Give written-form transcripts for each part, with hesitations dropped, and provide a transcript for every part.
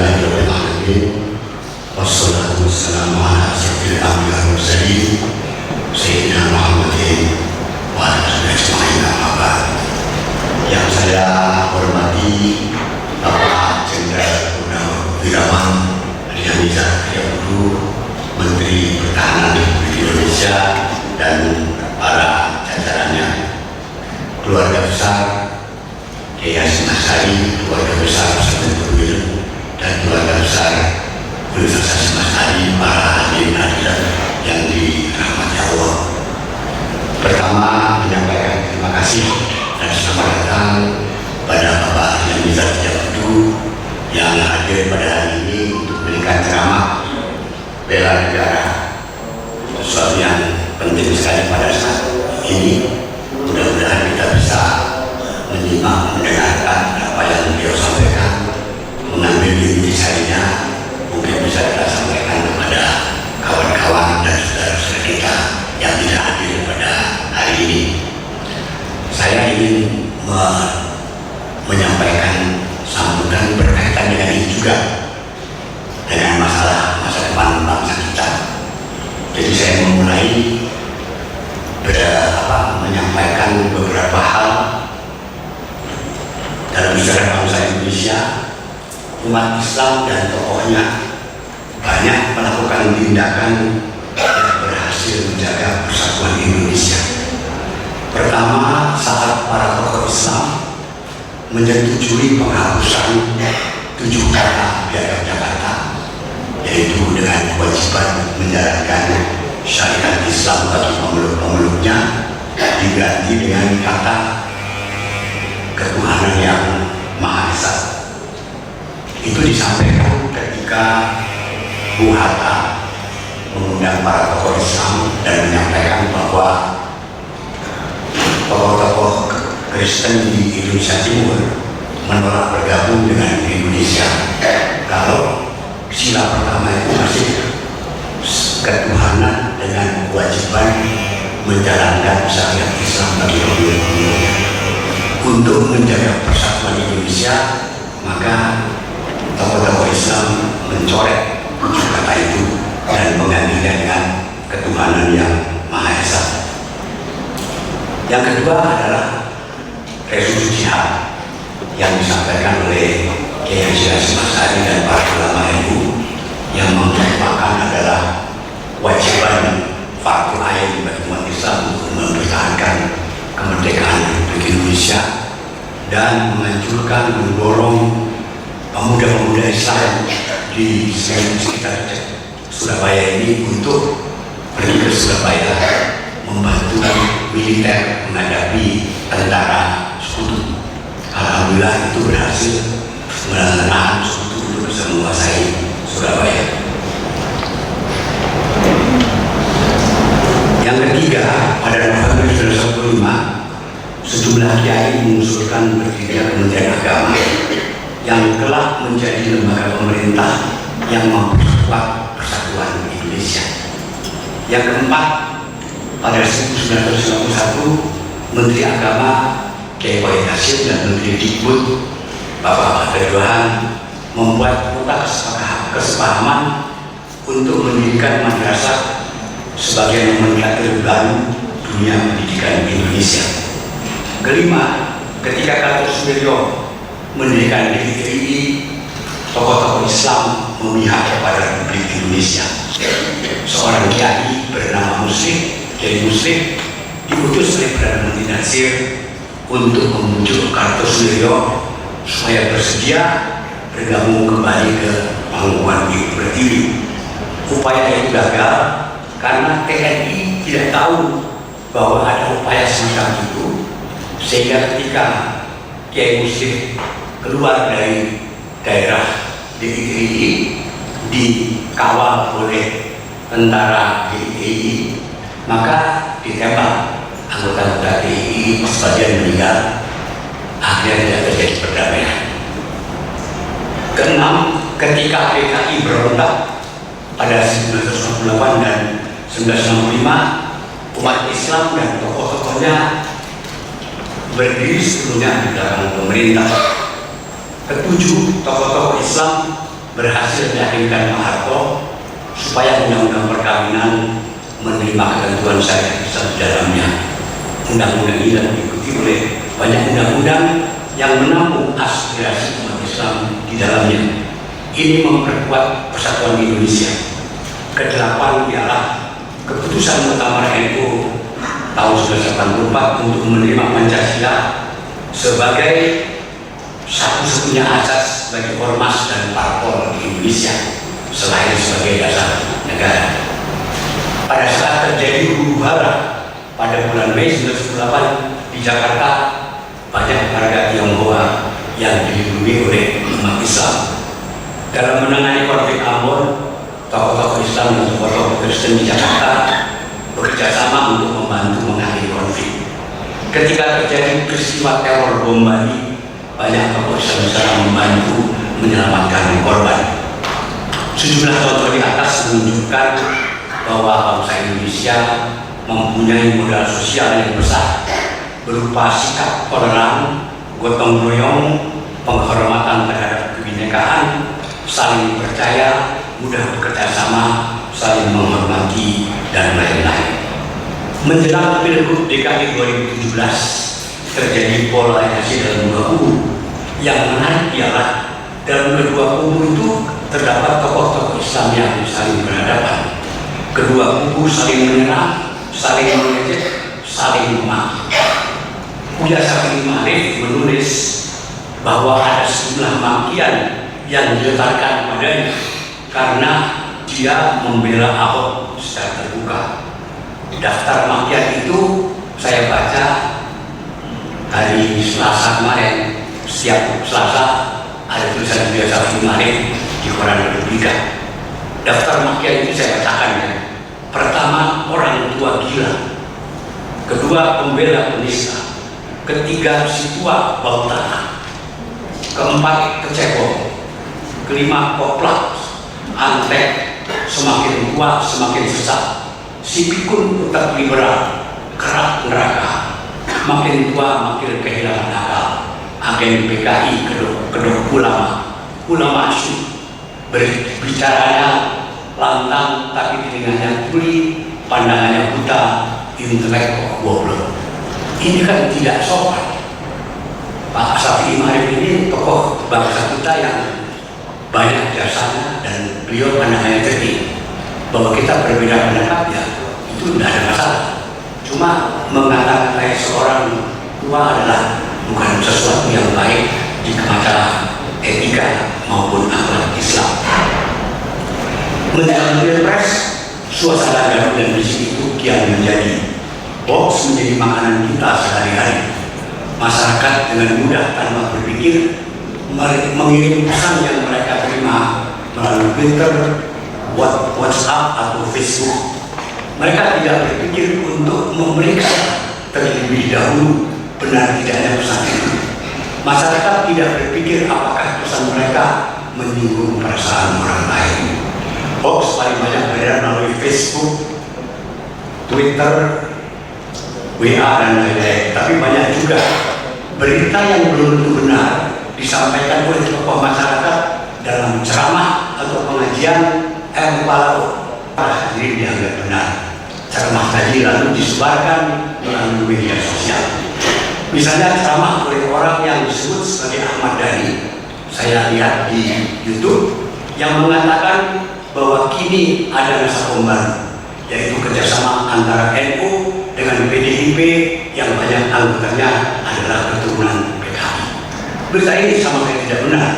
Alhamdulillahirrahmanirrahim. Wassalatu wassalamu ala asyrafil anbiya wal mursalin Sayyidina Muhammadin wa ala alihi ajma'in, amma ba'd. Yang saya hormati Bapak Jenderal Purnawirawan Riyamizat Triakudu, Menteri Pertahanan Republik Indonesia, dan para jajarannya, keluarga besar Kiai Hasyim Asy'ari, keluarga besar Ustadz Nuril, dan keluarga besar Universitas Hasyim Asy'ari, para hadirin hadirat yang dirahmati Allah. Pertama, menyampaikan terima kasih dan selamat datang pada Bapak Riyamizat Triakudu yang hadir pada hari ini untuk memberikan ceramah bela negara, sesuatu yang penting sekali pada saat ini. Mudah-mudahan kita bisa menyimak, mendengarkan apa yang beliau sampaikan, mengambil intisarinya, mungkin bisa kita sampaikan kepada kawan-kawan dan saudara-saudara kita yang tidak hadir pada hari ini. Saya ingin menyampaikan sambutan berkaitan dengan ini juga, dengan masalah masa depan bangsa kita. Jadi saya memulai menyampaikan beberapa hal dalam sejarah bangsa Indonesia. Umat Islam dan tokohnya banyak melakukan tindakan yang berhasil menjaga persatuan Indonesia. Pertama, saat para tokoh Islam menyetujui penghapusan 7 kata Piagam Jakarta, yaitu dengan kewajiban menjalankan syariat Islam bagi pemeluk-pemeluknya, diganti dengan kata ketuhanan yang Maha Esa. Itu disampaikan ketika Bung Hatta mengundang para tokoh Islam dan menyampaikan bahwa tokoh-tokoh Kristen di Indonesia Timur menolak bergabung dengan Indonesia kalau sila pertama itu masih ketuhanan dengan kewajiban menjalankan syariat Islam bagi pemeluk-pemeluknya. Untuk menjaga persatuan Indonesia, maka tokoh-tokoh Islam mencoret 7 kata itu dan menggantinya dengan ketuhanan yang Maha Esa. Yang kedua adalah resolusi jihad yang disampaikan oleh Kiai Hasyim Asy'ari dan para ulama NU, yang merupakan adalah kewajiban fardu ain bagi umat Islam untuk mempertahankan kemerdekaan Republik Indonesia dan menganjurkan, mendorong pemuda-pemuda Islam di sekitar Surabaya ini untuk pergi ke Surabaya membantu militer menghadapi tentara sekutu. Alhamdulillah itu berhasil menahan sekutu untuk bisa menguasai Surabaya. Yang ketiga, pada November 1945, sejumlah kiai mengusulkan berdirinya Kementerian Agama yang kelak menjadi lembaga pemerintah yang memperkuat persatuan Indonesia. Yang keempat, pada 1991, Menteri Agama Kiai Hasyim dan Menteri Dikbud Bapak Abdurrahman membuat nota kesepahaman untuk mendirikan madrasah sebagai nomenklatur baru dunia pendidikan Indonesia. Kelima, ketika Kartosuwiryo mendirikan DII, tokoh-tokoh Islam memihak kepada Republik Indonesia. Seorang kiai bernama Kiai Muslim, diutus oleh Perdana Menteri Nasir untuk membujuk Kartosuwiryo supaya bersedia bergabung kembali ke pangkuan Ibu Pertiwi. Upaya itu gagal karena TNI tidak tahu bahwa ada upaya semacam itu, sehingga ketika Kiai Muslim keluar dari daerah DII dikawal oleh tentara DII, maka ditembak anggota-anggota DII, sebagian meninggal. Akhirnya tidak terjadi perdamaian. Keenam, ketika PKI berontak pada 1998 dan 1965, umat Islam dan tokoh-tokohnya berdiri sepenuhnya di belakang pemerintah. Ketujuh, tokoh-tokoh Islam berhasil meyakinkan Pak Harto supaya undang-undang perkawinan menerima ketentuan syariat Islam di dalamnya. Undang-undang ini diikuti oleh banyak undang-undang yang menampung aspirasi umat Islam di dalamnya. Ini memperkuat persatuan Indonesia. Kedelapan ialah keputusan Muktamar NU tahun 1984 untuk menerima Pancasila sebagai satu-satunya asas bagi ormas dan parpol di Indonesia selain sebagai dasar negara. Pada saat terjadi huru-hara pada bulan Mei 1998 di Jakarta, banyak warga Tionghoa yang dilindungi oleh umat Islam. Dalam menangani konflik Ambon, tokoh-tokoh Islam dan tokoh-tokoh Kristen di Jakarta bekerja sama untuk membantu mengakhiri konflik. Ketika terjadi peristiwa teror bom Bali, banyak tokoh Islam secara membantu menyelamatkan korban. Sejumlah contoh di atas menunjukkan bahwa bangsa Indonesia mempunyai modal sosial yang besar berupa sikap toleran, gotong royong, penghormatan terhadap kebinekaan, saling percaya, mudah bekerja sama, saling menghormati, dan lain-lain. Menjelang Pilgub DKI 2017 terjadi polarisasi dalam dua kubu. Yang menarik ialah dalam kedua kubu itu terdapat tokoh-tokoh Islam yang saling berhadapan. Kedua kubu saling menyerang, saling mengejek, saling memaki. Buya Syafi'i Ma'arif menulis bahwa ada sejumlah makian yang dilontarkan padanya karena dia membela Ahok secara terbuka. Daftar makian itu saya baca hari Selasa kemarin. Setiap Selasa ada tulisan Buya Syafi'i Ma'arif di koran Republika. Daftar makian itu saya bacakan ya. Pertama, orang tua gila. Kedua, pembela penista. Ketiga, si tua bau tanah. Keempat, kecebong. Kelima, koplak. Antek, semakin tua semakin sesat. Si pikun tetap liberal, kerak neraka. Makin tua makin kehilangan akal. Agen PKI kedok ulama syuk. Berbicaranya lantang tapi telinganya tuli, pandangannya buta, intelek kok goblok. Ini kan tidak sopan. Pak Syafi'i Ma'arif ini tokoh bangsa kita yang banyak jasanya dan beliau pandangannya jernih. Bahwa kita berbeda pendapat ya itu tidak ada masalah. Cuma mengatakan kayak seorang tua adalah bukan sesuatu yang baik di masalah etika maupun akhlak Islam. Menjelang Pilpres, suasana gaduh dan bisik itu kian menjadi. Hoax menjadi makanan kita sehari-hari. Masyarakat dengan mudah tanpa berpikir mengirim pesan yang mereka terima melalui Twitter, WhatsApp atau Facebook. Mereka tidak berpikir untuk memeriksa terlebih dahulu benar tidaknya pesan itu. Masyarakat tidak berpikir apakah pesan mereka menyinggung perasaan orang lain. Hoax paling banyak beredar melalui Facebook, Twitter, WA dan lain-lain. Tapi banyak juga berita yang belum tentu benar disampaikan oleh tokoh masyarakat dalam ceramah atau pengajian kepala para hadirin dianggap benar. Ceramah tadi lalu disebarkan melalui media sosial. Misalnya ceramah oleh orang yang disebut sebagai Ahmad Dhani, saya lihat di YouTube, yang mengatakan bahwa kini ada masa baru, yaitu kerjasama antara NU dengan PDIP yang banyak anggotanya adalah keturunan PKI. Berita ini sama sekali tidak benar.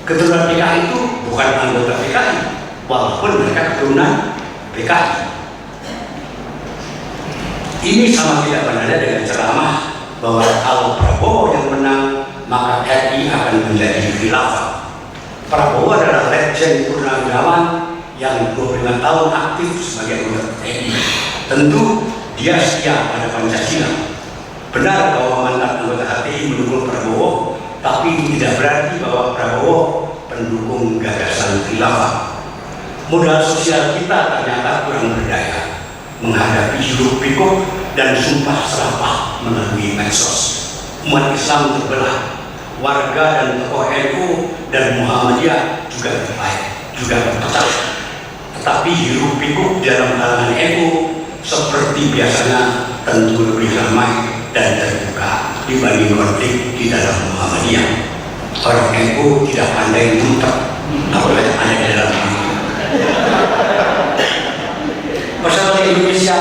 Keturunan PKI itu bukan anggota PKI, walaupun mereka keturunan PKI. Ini sama tidak benarnya dengan ceramah bahwa kalau Prabowo yang menang maka RI akan menjadi khilafah. Prabowo adalah legend purnawirawan yang 25 tahun aktif sebagai anggota TNI. Tentu dia setia pada Pancasila. Benar bahwa mantan anggota HTI mendukung Prabowo, tapi tidak berarti bahwa Prabowo pendukung gagasan khilafah. Modal sosial kita ternyata kurang berdaya menghadapi hiruk pikuk dan sumpah serapah melalui medsos. Umat Islam terbelah. warga dan tokoh NU dan Muhammadiyah juga baik, juga tetap. Tetapi hiruk pikuk dalam kalangan NU seperti biasanya tentu lebih ramai dan terbuka dibanding konflik di dalam Muhammadiyah. Orang NU tidak pandai ngumpet, apalagi ada di dalam diri. Persatuan Indonesia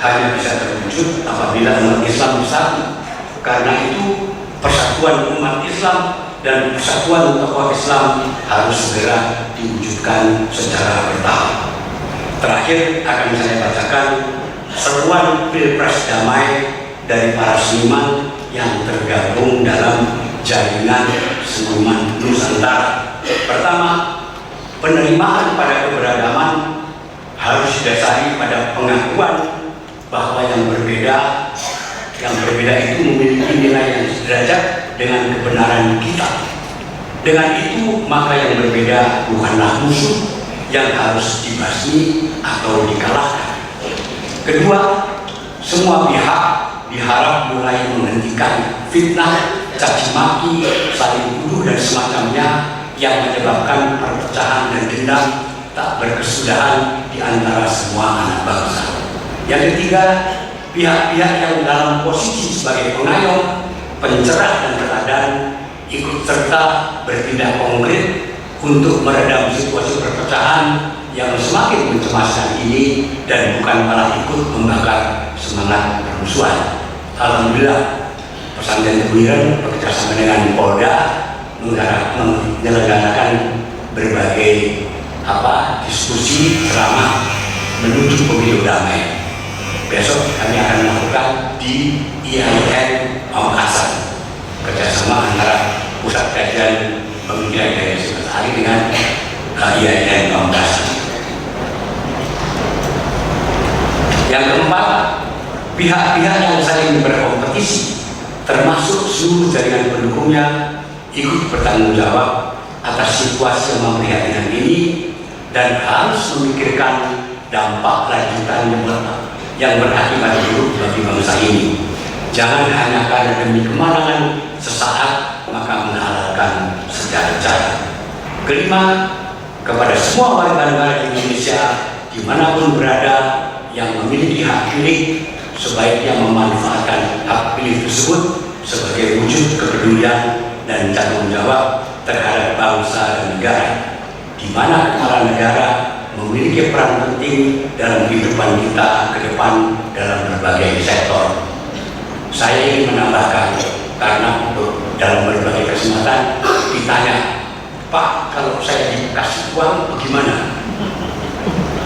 hanya bisa terwujud apabila umat Islam bersatu. Karena itu persatuan umat Islam dan persatuan tokoh Islam harus segera diwujudkan secara bertahap. Terakhir akan saya bacakan seruan Pilpres damai dari para seniman yang tergabung dalam jaringan seniman Nusantara. Pertama, penerimaan pada keberagaman harus didasari pada pengakuan bahwa yang berbeda itu memiliki nilai yang sederajat dengan kebenaran kita. Dengan itu, maka yang berbeda bukanlah musuh yang harus dibasmi atau dikalahkan. Kedua, semua pihak diharap mulai menghentikan fitnah, caci maki, saling tuduh dan semacamnya yang menyebabkan perpecahan dan dendam tak berkesudahan di antara semua anak bangsa. Yang ketiga, pihak-pihak yang dalam posisi sebagai pengayom, pencerah dan teladan ikut serta bertindak konkret untuk meredam situasi perpecahan yang semakin mencemaskan ini dan bukan malah ikut membakar semangat permusuhan. Alhamdulillah, Pesantren Tebuireng bekerjasama dengan Polda menyelenggarakan berbagai diskusi ceramah menuju pemilu damai. Besok kami akan melakukan di IAIN Pamekasan, kerjasama antara Pusat Kajian Pemikiran dari Sekretari dengan IAIN Pamekasan. Yang keempat, pihak-pihak yang saling berkompetisi, termasuk seluruh jaringan pendukungnya, ikut bertanggung jawab atas situasi yang memprihatinkan ini dan harus memikirkan dampak lanjutan yang berakibat buruk bagi bangsa ini. Jangan hanya karena demi kemenangan sesaat maka menghalalkan segala cara. Kelima, kepada semua warga negara Indonesia dimanapun berada yang memiliki hak pilih, sebaiknya memanfaatkan hak pilih tersebut sebagai wujud kepedulian dan tanggung jawab terhadap bangsa dan negara, di mana kepala negara memiliki peran penting dalam kehidupan kita ke depan dalam berbagai sektor. Saya ingin menambahkan, karena dalam berbagai kesempatan ditanya, Pak, kalau saya dikasih uang bagaimana?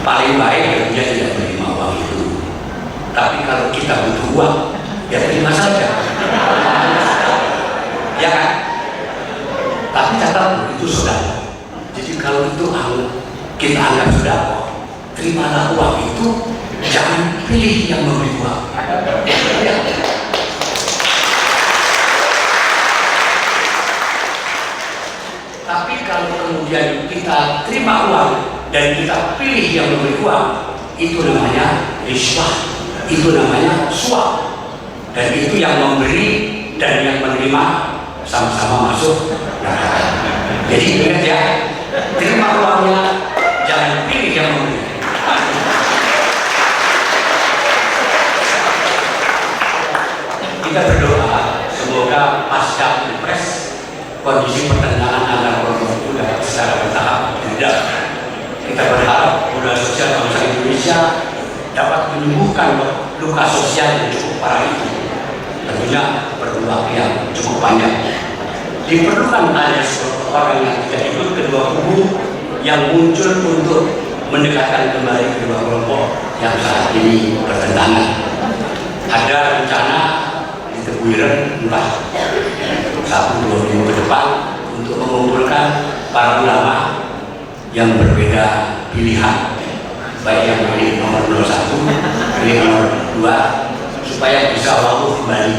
Paling baik dia tidak menerima uang itu. Tapi kalau kita butuh uang, ya terima saja. Ya kan? Tapi catat itu sudah. Jadi kalau itu kita anggap sudah, terimalah uang itu, jangan pilih yang memberi uang. Ya. Tapi kalau kemudian kita terima uang dan kita pilih yang memberi uang, itu namanya riswah, itu namanya suap, dan itu yang memberi dan yang menerima sama-sama masuk neraka. Jadi ingat ya, terima uangnya, jangan pilih yang memberi. Kita berdoa semoga pasca Pilpres kondisi pertentangan antar kelompok itu dapat secara bertahap diredam. Kita berharap budaya sosial bangsa Indonesia dapat menyembuhkan luka sosial yang cukup parah itu. Tentunya perlu waktu yang cukup panjang. Diperlukan ada orang yang tidak ikut kedua kubu yang muncul untuk mendekatkan kembali kedua kelompok yang saat ini bertentangan. Ada rencana di Tebuireng entah 1-2 minggu ke depan untuk mengumpulkan para ulama yang berbeda pilihan, baik yang pilih nomor 01, pilih nomor 2, supaya bisa waktu kembali.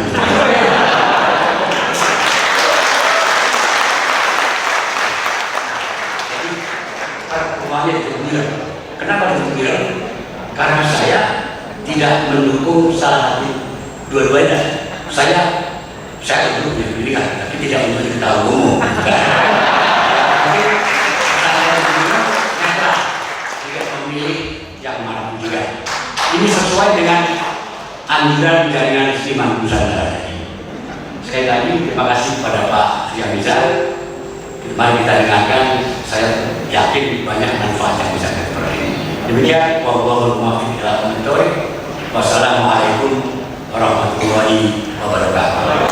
Jadi rumahnya di Tebuireng. Kenapa di Tebuireng? Karena saya tidak mendukung salah satu dua-duanya. Saya dulu punya pilihan, tapi tapi tidak untuk diketahui umum. Tapi saya juga netral, tidak memilih yang mana pun juga. Ini sesuai dengan anjuran jaringan Seniman Nusantara tadi. Sekali lagi terima kasih kepada Pak Rizal. Mari kita dengarkan, saya yakin banyak manfaat yang bisa kita peroleh. Demikian, wassalamualaikum warahmatullahi wabarakatuh.